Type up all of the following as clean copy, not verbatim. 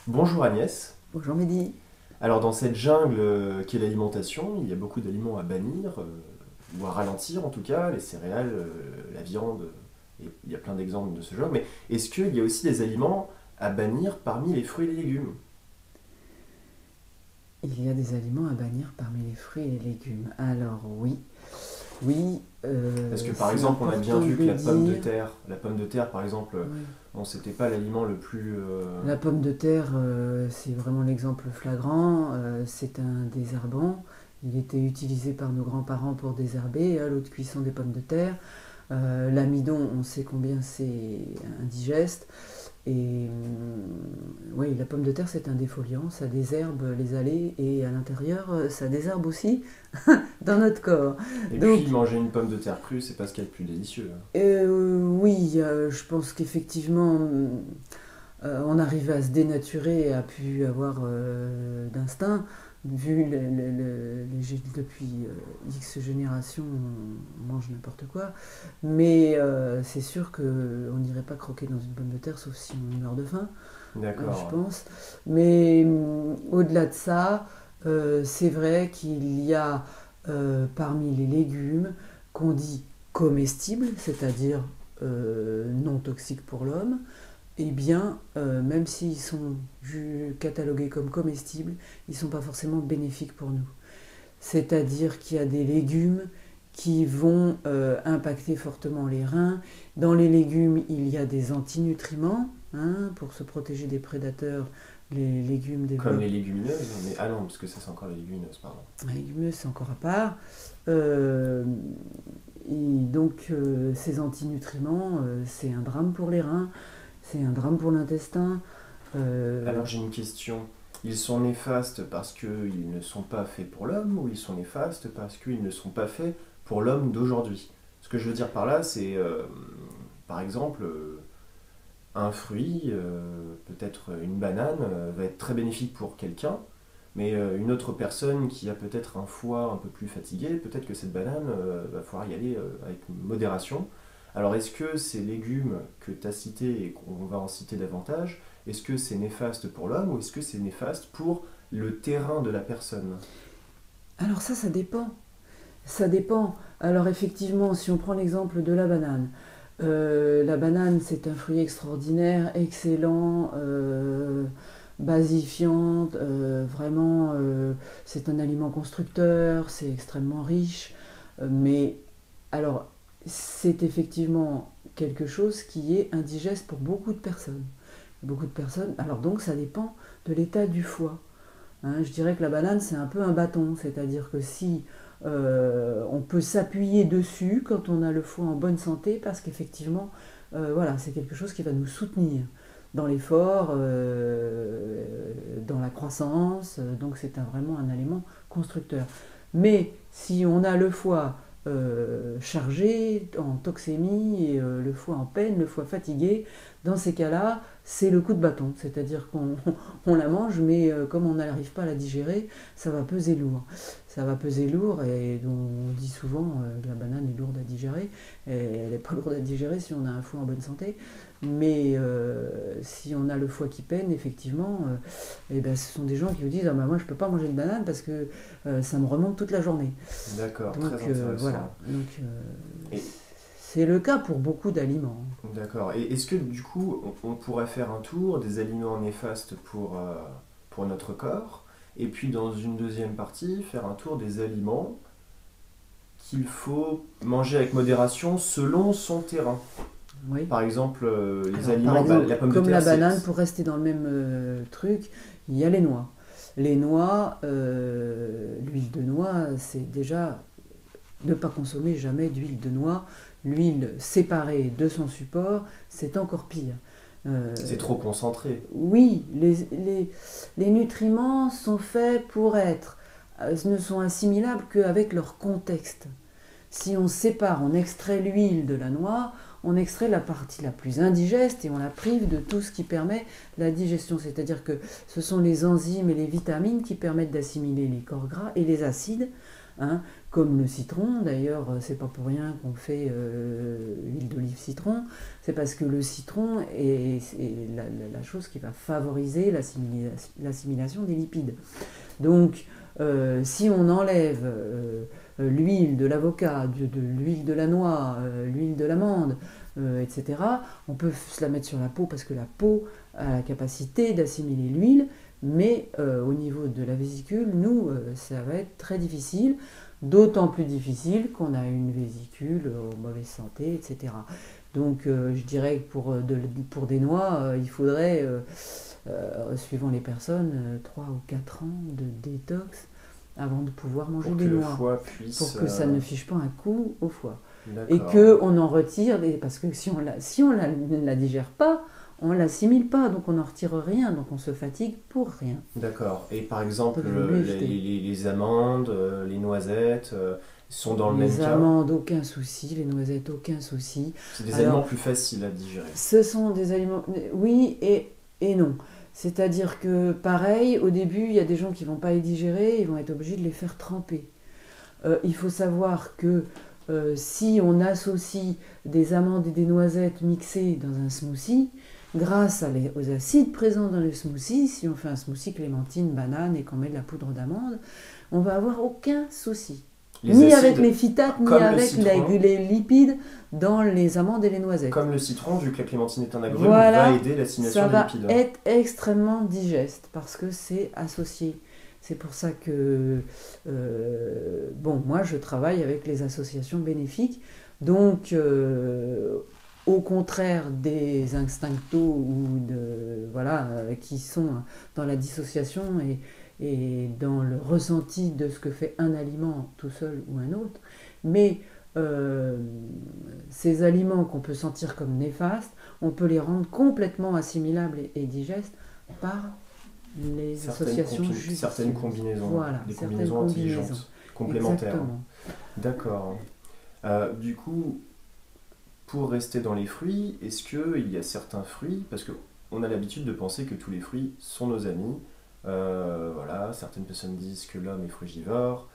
Bonjour Agnès. Bonjour Mehdi. Alors dans cette jungle qu'est l'alimentation, il y a beaucoup d'aliments à bannir, ou à ralentir en tout cas, les céréales, la viande, et il y a plein d'exemples de ce genre, mais est-ce qu'il y a aussi des aliments à bannir parmi les fruits et les légumes? Il y a des aliments à bannir parmi les fruits et les légumes. Alors oui, oui, Parce que par c'est exemple on a bien important vu que de dire. la pomme de terre par exemple, Oui. bon c'était pas l'aliment le plus... La pomme de terre, c'est vraiment l'exemple flagrant. C'est un désherbant. Il était utilisé par nos grands-parents pour désherber, l'eau de cuisson des pommes de terre. L'amidon, on sait combien c'est indigeste. Et oui, la pomme de terre, c'est un défoliant, ça désherbe les allées et à l'intérieur, ça désherbe aussi dans notre corps. Et puis Donc, manger une pomme de terre crue, c'est pas ce qu'il y a de plus délicieux. oui, je pense qu'effectivement, on arrive à se dénaturer et à pu avoir d'instinct. Vu depuis X générations, on mange n'importe quoi. Mais c'est sûr qu'on n'irait pas croquer dans une pomme de terre, sauf si on meurt de faim. Je D'accord. pense. Mais au-delà de ça, c'est vrai qu'il y a parmi les légumes qu'on dit comestibles, c'est-à-dire non toxiques pour l'homme, eh bien, même s'ils sont catalogués comme comestibles, ils ne sont pas forcément bénéfiques pour nous. C'est-à-dire qu'il y a des légumes qui vont impacter fortement les reins. Dans les légumes, il y a des antinutriments, hein, pour se protéger des prédateurs. Les légumes Comme développent. les légumineuses, mais ah non, parce que ça c'est encore les légumineuses, pardon. Les légumineuses, c'est encore à part. Euh, et donc, ces antinutriments, c'est un drame pour les reins, c'est un drame pour l'intestin. Euh, Alors j'ai une question. Ils sont néfastes parce qu'ils ne sont pas faits pour l'homme ou ils sont néfastes parce qu'ils ne sont pas faits pour l'homme d'aujourd'hui? Ce que je veux dire par là, c'est par exemple un fruit, peut-être une banane, va être très bénéfique pour quelqu'un, mais une autre personne qui a peut-être un foie un peu plus fatigué, peut-être que cette banane va falloir y aller avec modération. Alors est-ce que ces légumes que tu as cités et qu'on va en citer davantage, est-ce que c'est néfaste pour l'homme ou est-ce que c'est néfaste pour le terrain de la personne? alors ça dépend. Ça dépend. Alors effectivement, si on prend l'exemple de la banane c'est un fruit extraordinaire, excellent, basifiant, vraiment c'est un aliment constructeur, c'est extrêmement riche, mais alors c'est effectivement quelque chose qui est indigeste pour beaucoup de personnes. Beaucoup de personnes. Alors donc ça dépend de l'état du foie. Hein, je dirais que la banane, c'est un peu un bâton, c'est-à-dire que si on peut s'appuyer dessus quand on a le foie en bonne santé, parce qu'effectivement, voilà, c'est quelque chose qui va nous soutenir dans l'effort, dans la croissance, donc c'est vraiment un aliment constructeur. Mais si on a le foie chargé, en toxémie, et le foie en peine, le foie fatigué, dans ces cas-là, c'est le coup de bâton. C'est-à-dire qu'on on la mange, mais comme on n'arrive pas à la digérer, ça va peser lourd. Ça va peser lourd, et on dit souvent que la banane est lourde à digérer. Et elle n'est pas lourde à digérer si on a un foie en bonne santé. Mais si on a le foie qui peine, effectivement, eh ben, ce sont des gens qui vous disent: ah ben moi je ne peux pas manger de banane parce que ça me remonte toute la journée. D'accord, Donc très voilà. intéressant. Donc, Et c'est le cas pour beaucoup d'aliments. d'accord. Et est-ce que du coup, on pourrait faire un tour des aliments néfastes pour notre corps, et puis dans une deuxième partie, faire un tour des aliments qu'il faut manger avec modération selon son terrain? Oui. Par exemple, les Alors, par aliments, bah, exemple, la pomme de comme terre, la c'est... banane, pour rester dans le même truc, il y a les noix. Les noix, l'huile de noix, c'est déjà ne pas consommer jamais d'huile de noix. L'huile séparée de son support, c'est encore pire. Euh, C'est trop concentré. oui, les nutriments sont faits pour être, ne sont assimilables qu'avec leur contexte. Si on sépare, on extrait l'huile de la noix, on extrait la partie la plus indigeste et on la prive de tout ce qui permet la digestion. C'est-à-dire que ce sont les enzymes et les vitamines qui permettent d'assimiler les corps gras et les acides, hein, comme le citron. D'ailleurs, c'est pas pour rien qu'on fait huile d'olive citron. C'est parce que le citron est la chose qui va favoriser l'assimilation des lipides. Donc, si on enlève l'huile de l'avocat, de l'huile de la noix, l'huile de l'amande, etc., on peut se la mettre sur la peau parce que la peau a la capacité d'assimiler l'huile, mais au niveau de la vésicule, nous, ça va être très difficile, d'autant plus difficile qu'on a une vésicule en mauvaise santé, etc. Donc je dirais que pour des noix, il faudrait, suivant les personnes, 3 ou 4 ans de détox avant de pouvoir manger des noix. Pour que le foie puisse... Pour que ça ne fiche pas un coup au foie. D'accord. Et qu'on en retire, parce que si on ne la digère pas, on ne l'assimile pas, donc on n'en retire rien, donc on se fatigue pour rien. D'accord. Et par exemple, Donc, vaut mieux jeter. les amandes, les noisettes, sont dans le même Les cas? amandes, aucun souci, les noisettes, aucun souci. C'est des Alors, aliments plus faciles à digérer. Ce sont des aliments, oui et non. C'est-à-dire que pareil, au début, il y a des gens qui ne vont pas les digérer, ils vont être obligés de les faire tremper. Il faut savoir que si on associe des amandes et des noisettes mixées dans un smoothie, grâce aux acides présents dans le smoothie, si on fait un smoothie clémentine, banane et qu'on met de la poudre d'amande, on va avoir aucun souci. Ni avec les phytates, ni avec les lipides dans les amandes et les noisettes. Comme le citron, vu que la clémentine est un agrume, voilà, va aider l'assimilation des lipides. Ça va être extrêmement digeste parce que c'est associé. C'est pour ça que, moi je travaille avec les associations bénéfiques. Donc, au contraire des instinctos qui sont dans la dissociation et dans le ressenti de ce que fait un aliment tout seul ou un autre. Mais ces aliments qu'on peut sentir comme néfastes, on peut les rendre complètement assimilables et digestes par les associations judicieuses. Certaines combinaisons, voilà, des combinaisons intelligentes, complémentaires. Exactement. D'accord. Du coup, pour rester dans les fruits, est-ce qu'il y a certains fruits, parce qu'on a l'habitude de penser que tous les fruits sont nos amis, certaines personnes disent que l'homme est frugivore,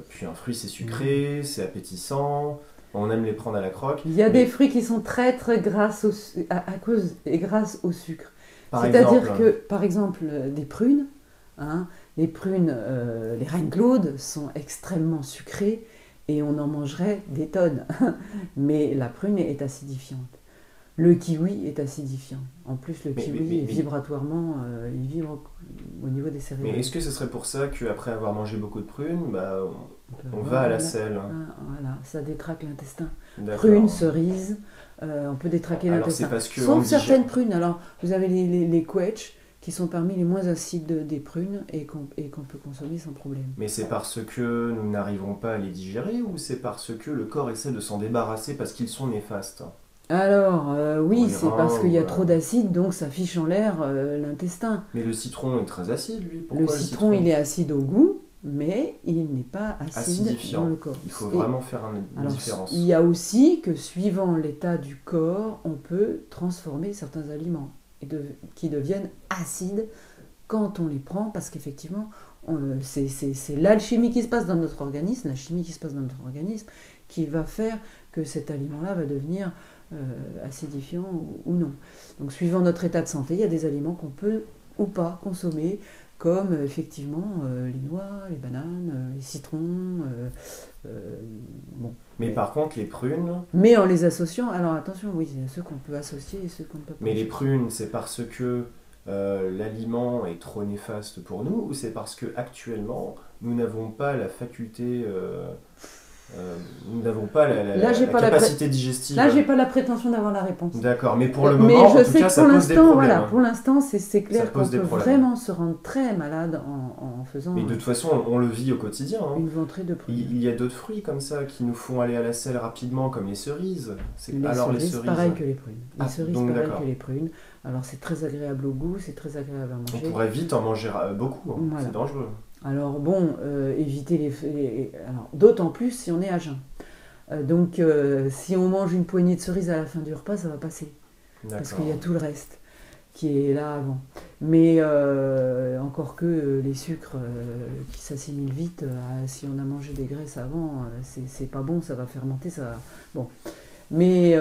puis un fruit c'est sucré, c'est appétissant, on aime les prendre à la croque. Il y a des fruits qui sont très très grasses grâce au sucre. C'est-à-dire que, par exemple, des prunes, les prunes, les reines Claude sont extrêmement sucrées et on en mangerait des tonnes. Mais la prune est acidifiante. Le kiwi est acidifiant. En plus, le kiwi est vibratoirement, il vibre au niveau des céréales. Mais est-ce que ce serait pour ça qu'après avoir mangé beaucoup de prunes, on va à la selle? Voilà, ça détraque l'intestin. D'accord. Prunes, cerises, on peut détraquer l'intestin. Sauf certaines prunes. Alors, vous avez les quetch qui sont parmi les moins acides des prunes et qu'on peut consommer sans problème. Mais c'est parce que nous n'arrivons pas à les digérer ou c'est parce que le corps essaie de s'en débarrasser parce qu'ils sont néfastes? Alors, oui, c'est parce qu'il y a trop d'acide, donc ça fiche en l'air l'intestin. Mais le citron est très acide, lui. Pourquoi le citron, il est acide au goût, mais il n'est pas acide dans le corps. Il faut vraiment faire une différence. Il y a aussi que suivant l'état du corps, on peut transformer certains aliments qui deviennent acides quand on les prend, parce qu'effectivement, c'est l'alchimie qui se passe dans notre organisme, la chimie qui se passe dans notre organisme, qui va faire que cet aliment-là va devenir acidifiant ou non. Donc suivant notre état de santé, il y a des aliments qu'on peut ou pas consommer, comme effectivement les noix, les bananes, les citrons. Mais par contre, les prunes... Mais en les associant, alors attention, oui, il y a ceux qu'on peut associer et ceux qu'on ne peut pas. Mais les prunes, c'est parce que l'aliment est trop néfaste pour nous ou c'est parce que actuellement nous n'avons pas la faculté... nous n'avons pas la capacité digestive. Là, j'ai pas la prétention d'avoir la réponse. D'accord, mais pour le moment, en tout cas, ça pose des problèmes. Voilà, pour l'instant, c'est clair qu'on peut vraiment se rendre très malade en faisant. Mais de toute façon, on le vit au quotidien. Une ventrée de prunes. Il y a d'autres fruits comme ça qui nous font aller à la selle rapidement, comme les cerises. Les cerises, pareil que les prunes. Les cerises, pareil que les prunes. Alors, c'est très agréable au goût, c'est très agréable à manger. On pourrait vite en manger beaucoup. Voilà. C'est dangereux. Alors éviter alors, d'autant plus si on est à jeun. Donc si on mange une poignée de cerises à la fin du repas, ça va passer. Parce qu'il y a tout le reste qui est là avant. Mais encore que les sucres qui s'assimilent vite, si on a mangé des graisses avant, c'est pas bon, ça va fermenter, ça va... Bon. Mais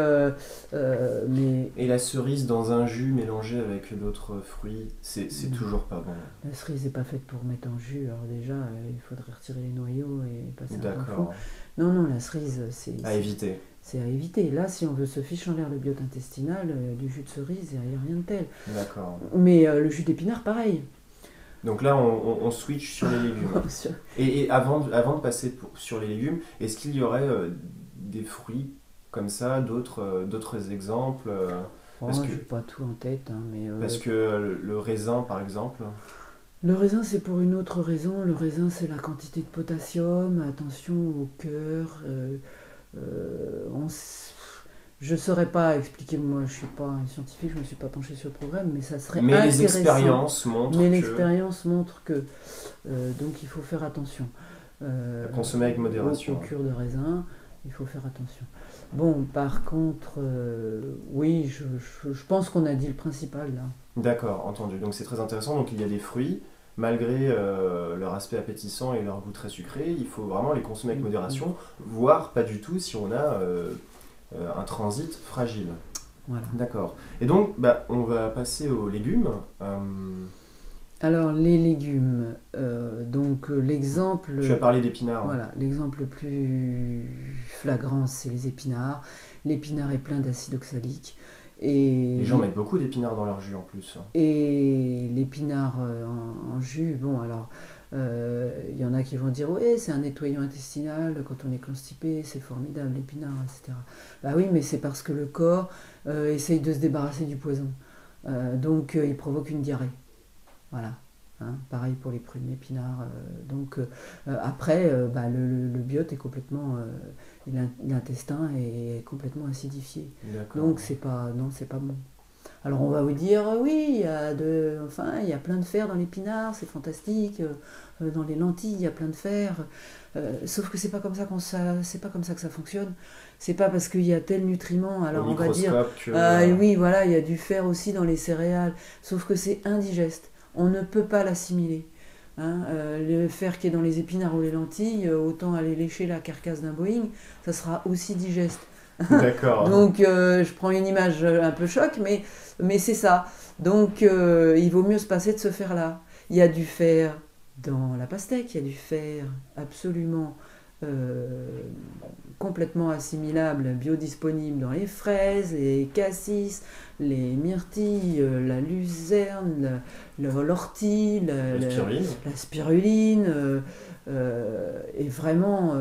Et la cerise dans un jus mélangé avec d'autres fruits, c'est non, toujours pas bon. la cerise n'est pas faite pour mettre en jus. Alors déjà, il faudrait retirer les noyaux et passer un temps fou. D'accord. Non, non, la cerise, À éviter. c'est à éviter. Là, si on veut se fiche en l'air le biote intestinal, du jus de cerise, il n'y a rien de tel. D'accord. Mais le jus d'épinard, pareil. Donc là, on switch sur les légumes. Et avant de passer sur les légumes, est-ce qu'il y aurait des fruits comme ça, d'autres exemples Oh, parce que, j'ai pas tout en tête, hein, mais parce que le raisin, par exemple. le raisin, c'est pour une autre raison. Le raisin, c'est la quantité de potassium. Attention au cœur. Euh, on s- je ne saurais pas expliquer, moi je suis pas un scientifique, je ne me suis pas penché sur le programme, mais ça serait Mais les intéressant. expériences montrent Mais que l'expérience montre que donc il faut faire attention. consommer avec modération. Aux cures de raisin, il faut faire attention. Bon, par contre, oui, je pense qu'on a dit le principal là. D'accord, entendu. Donc c'est très intéressant. Donc il y a des fruits, malgré leur aspect appétissant et leur goût très sucré, il faut vraiment les consommer avec modération, voire pas du tout si on a un transit fragile. Voilà. D'accord. Et donc, bah, on va passer aux légumes. Alors les légumes, donc l'exemple, Tu as parlé d'épinards. voilà, l'exemple le plus flagrant, c'est les épinards. L'épinard est plein d'acide oxalique et Les gens mettent beaucoup d'épinards dans leur jus en plus. et l'épinard en jus, bon alors, il y en a qui vont dire ouais c'est un nettoyant intestinal, quand on est constipé c'est formidable l'épinard, etc. Bah oui mais c'est parce que le corps essaye de se débarrasser du poison. Donc il provoque une diarrhée. Voilà. Hein, pareil pour les prunes, l'épinard. Après, bah, le biote est complètement, l'intestin est complètement acidifié. D'accord. Donc c'est pas, non, c'est pas bon. Alors on va vous dire oui, il y a plein de fer dans l'épinard, c'est fantastique. Dans les lentilles, il y a plein de fer. Sauf que c'est pas comme ça que ça fonctionne. C'est pas parce qu'il y a tel nutriment. Alors Au on va dire microscope que... oui, voilà, il y a du fer aussi dans les céréales. Sauf que c'est indigeste. On ne peut pas l'assimiler. Hein, le fer qui est dans les épinards ou les lentilles, autant aller lécher la carcasse d'un Boeing, ça sera aussi digeste. D'accord. Donc je prends une image un peu choc, mais c'est ça. Donc il vaut mieux se passer de ce fer-là. Il y a du fer dans la pastèque, il y a du fer absolument complètement assimilable, biodisponible dans les fraises, les cassis, les myrtilles, la luzerne, l'ortie, La spiruline. la spiruline. Et vraiment,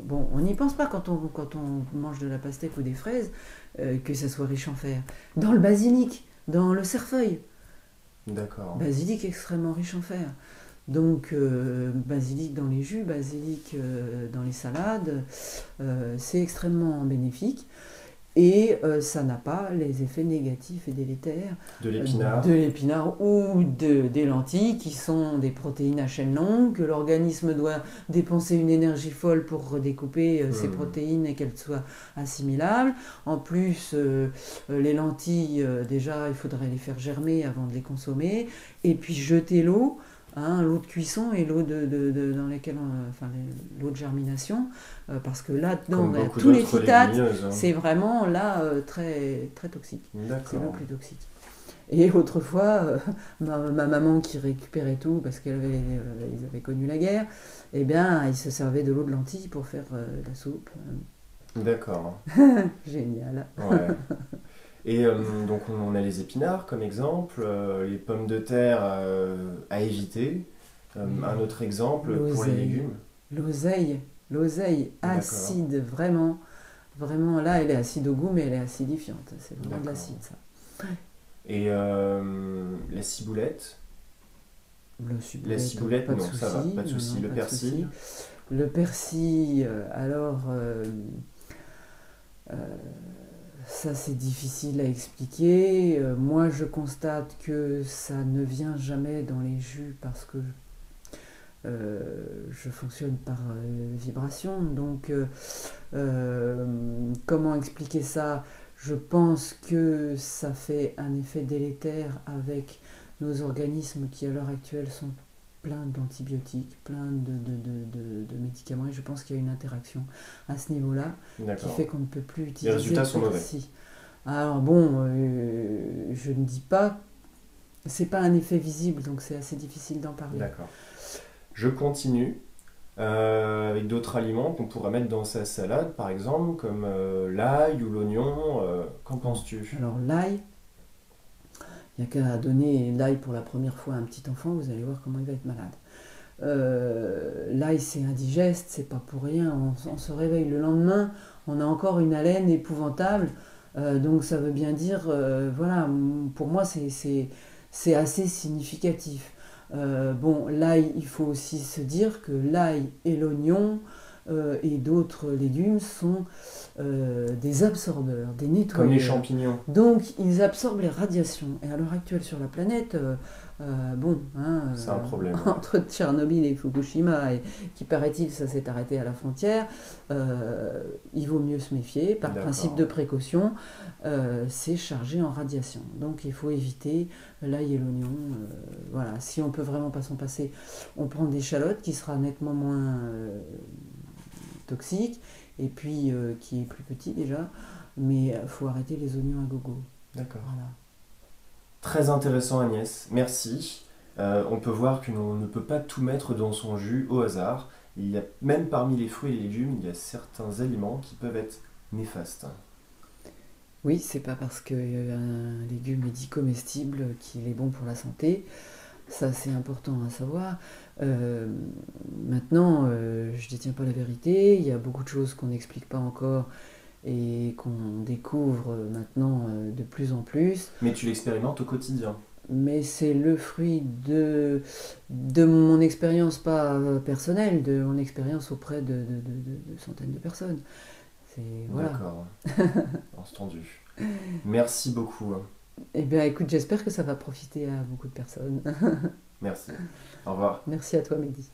on n'y pense pas quand on mange de la pastèque ou des fraises, que ça soit riche en fer. Dans le basilic, dans le cerfeuil, D'accord. basilic extrêmement riche en fer. Donc, basilic dans les jus, basilic dans les salades, c'est extrêmement bénéfique. Et ça n'a pas les effets négatifs et délétères De l'épinard. de l'épinard ou des lentilles, qui sont des protéines à chaîne longue, que l'organisme doit dépenser une énergie folle pour redécouper ces protéines et qu'elles soient assimilables. En plus, les lentilles, déjà, il faudrait les faire germer avant de les consommer. Et puis jeter l'eau. Hein, l'eau de cuisson et l'eau dans lesquelles l'eau de germination, parce que là-dedans, tous les phytates, c'est vraiment là très, très toxique. C'est le plus toxique. Et autrefois, ma maman qui récupérait tout, parce qu'ils avaient connu la guerre, eh bien, ils se servaient de l'eau de lentilles pour faire la soupe. D'accord. Génial. Ouais. Et donc on a les épinards comme exemple, les pommes de terre à éviter. Un autre exemple pour les légumes. L'oseille acide, vraiment, vraiment, là elle est acide au goût mais elle est acidifiante, c'est vraiment de l'acide ça. Et la ciboulette. La ciboulette, non, ça va, pas de souci. Le persil. Le persil, alors... ça c'est difficile à expliquer. Moi je constate que ça ne vient jamais dans les jus parce que je fonctionne par vibration. Donc comment expliquer ça? Je pense que ça fait un effet délétère avec nos organismes qui à l'heure actuelle sont pleins d'antibiotiques, pleins de médicaments, et je pense qu'il y a une interaction à ce niveau-là qui fait qu'on ne peut plus utiliser. Les résultats sont mauvais. Alors bon, je ne dis pas, c'est pas un effet visible, donc c'est assez difficile d'en parler. D'accord. Je continue avec d'autres aliments qu'on pourrait mettre dans sa salade, par exemple, comme l'ail ou l'oignon. Qu'en penses-tu? Alors l'ail, il n'y a qu'à donner l'ail pour la première fois à un petit enfant, vous allez voir comment il va être malade. L'ail c'est indigeste, c'est pas pour rien, on se réveille le lendemain, on a encore une haleine épouvantable, donc ça veut bien dire, voilà, pour moi c'est assez significatif. Bon, l'ail, il faut aussi se dire que l'ail et l'oignon et d'autres légumes sont des absorbeurs, des nettoyeurs. Comme les champignons. Donc, ils absorbent les radiations. Et à l'heure actuelle, sur la planète, bon, c'est un problème. Entre Tchernobyl et Fukushima, et qui paraît-il, ça s'est arrêté à la frontière, il vaut mieux se méfier. Par principe de précaution, c'est chargé en radiation. Donc, il faut éviter l'ail et l'oignon. Voilà, si on peut vraiment pas s'en passer, on prend des échalotes qui sera nettement moins toxique, et puis qui est plus petit déjà, mais il faut arrêter les oignons à gogo. D'accord. Voilà. Très intéressant Agnès, merci. On peut voir qu'on ne peut pas tout mettre dans son jus au hasard. Il y a, même parmi les fruits et les légumes, il y a certains aliments qui peuvent être néfastes. Oui, c'est pas parce qu'un légume est dit comestible qu'il est bon pour la santé. Ça, c'est important à savoir. Maintenant, je ne détiens pas la vérité. Il y a beaucoup de choses qu'on n'explique pas encore et qu'on découvre maintenant de plus en plus. Mais tu l'expérimentes au quotidien. Mais c'est le fruit de mon expérience, pas personnelle, de mon expérience auprès de centaines de personnes. Voilà. D'accord. Entendu. Merci beaucoup. Eh bien, écoute, j'espère que ça va profiter à beaucoup de personnes. Merci. Au revoir. Merci à toi, Mehdi.